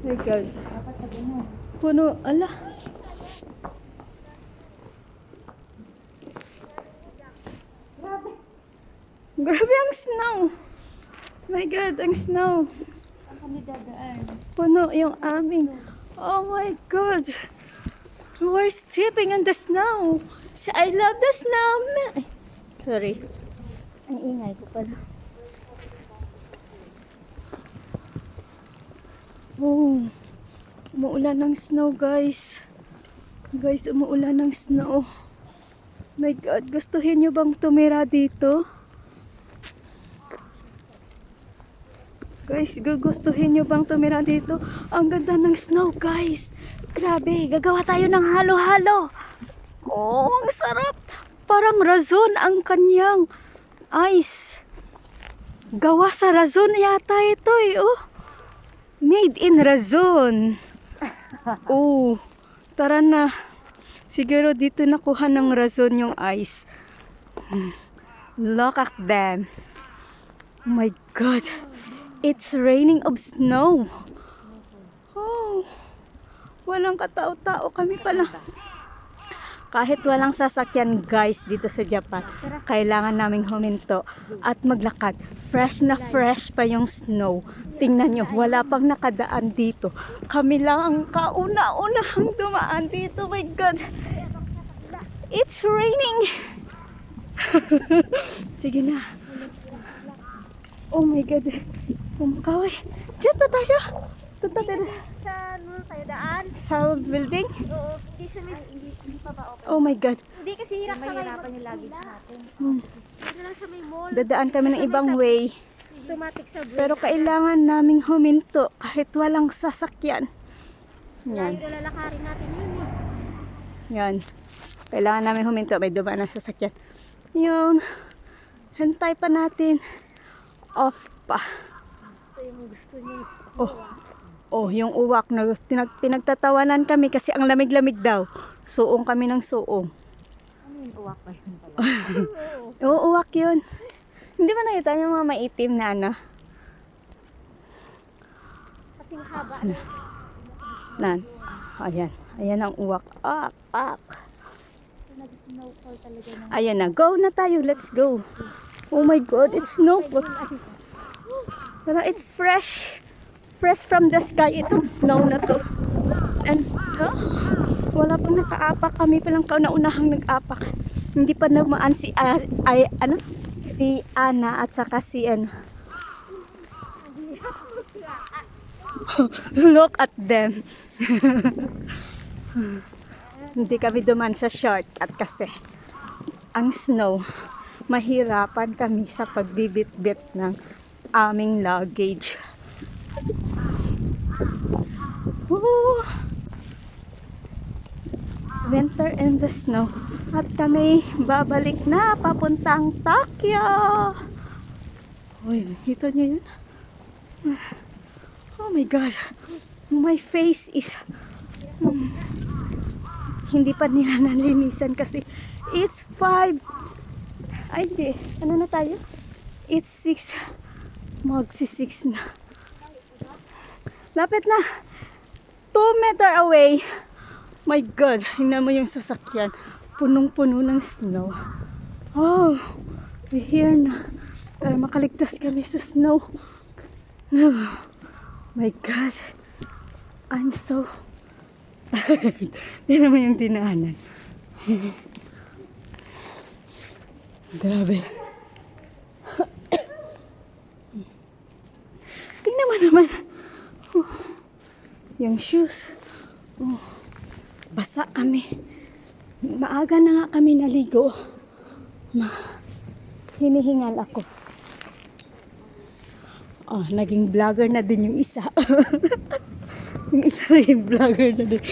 My God. Puno, ala. Grabe ang snow. My God, ang snow. Saan kami dadaan? Puno yung aming. Oh my God. We're stepping in the snow. I love the snow. Ay, sorry. Ang ingay ko pala. Oh, umuulan ng snow, guys. Guys, umuulan ng snow. My God, gustuhin nyo bang tumira dito? Guys, gugustuhin nyo bang tumira dito? Ang ganda ng snow, guys. Grabe, gagawa tayo ng halo-halo. Oh, ang sarap. Parang razon ang kanyang ice. Gawa sa razon yata ito eh, oh. Made in razon. Oh, tara na. Siguro dito nakuha ng razon yung ice. Look at them. Oh my God. It's raining of snow. Oh, walang katao-tao kami pala. Kahit walang sasakyan, guys, dito sa Japan, kailangan naming huminto at maglakad. Fresh na fresh pa yung snow. Tingnan nyo, wala pang nakadaan dito. Kami lang ang kauna-unahang dumaan dito. My God. It's raining. Sige na. Oh my God. Kumakaway. Diyan pa tayo. Punta tayo. Saan mo tayo daan? Sa building? Oo, hindi pa ba open? Oh my God. Hindi kasi hirap na mahirapan yung luggage natin. Dito lang sa may mall. Dadaan kami ng ibang way. Automatic sa brake. Pero kailangan naming huminto kahit walang sasakyan. Yan. Layo na lalakarin natin yun eh. Yan. Kailangan namin huminto. May dumaan ng sasakyan. Yun. Hantay pa natin. Off pa. Ito yung gusto niyo. Oh. Oh, yung uwak na pinagtatawanan kami kasi ang lamig-lamig daw. Suong kami ng suong. Ano yung uwak pa yun pala? Oo, uwak yun. Hindi ba nakita yung mga maitim na ano? Kasi mahaba. Nan. Ayan. Ayan ang uwak. Ah, pak. Nag-snowfall talaga ng Ayan na. Go na tayo. Let's go. Oh my God. It's snowfall. Pero it's fresh. Fresh from the sky. Itong snow na to. And, wala pang nakaapak. Kami palang kauna-unahang nag-apak. Hindi pa namaan si, si Ana at saka si, look at them. Hindi kami duman sa short at kasi ang snow, mahirapan kami sa pagbibit-bit ng aming luggage. Woo! Winter in the snow. At kami babalik na papuntang Tokyo. Uy, nakita niyo yun? Oh my God. My face is hindi pa nila nalinisan kasi it's 5. Ay, di. Ano na tayo? It's 6. Magsi-6 na. Lapit na. 2 meter away. My God. Tingnan mo yung sasakyan. Punong-puno ng snow. Oh, we're here na. Para makaligtas kami sa snow. Oh, my God. I'm so tired. Tingnan mo yung dinaanan. Grabe. Tingnan mo naman. Oh, yung shoes. Oh, basa kami. Maaga na nga kami naligo. Hinihingal ako. Oh, naging vlogger na din yung isa. Yung isa rin vlogger na din.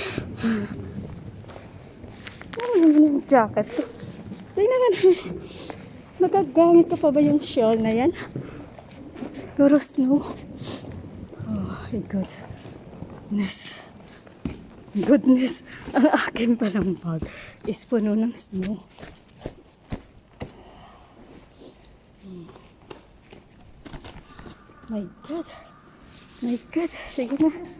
Ano naman yung jacket ko? Tingnan nga naman. Magagamit ko pa ba yung shawl na yan? Puro snow. Oh my goodness. Goodness. Ang akin palang bag is puno ng snow. My God. My God, sige na.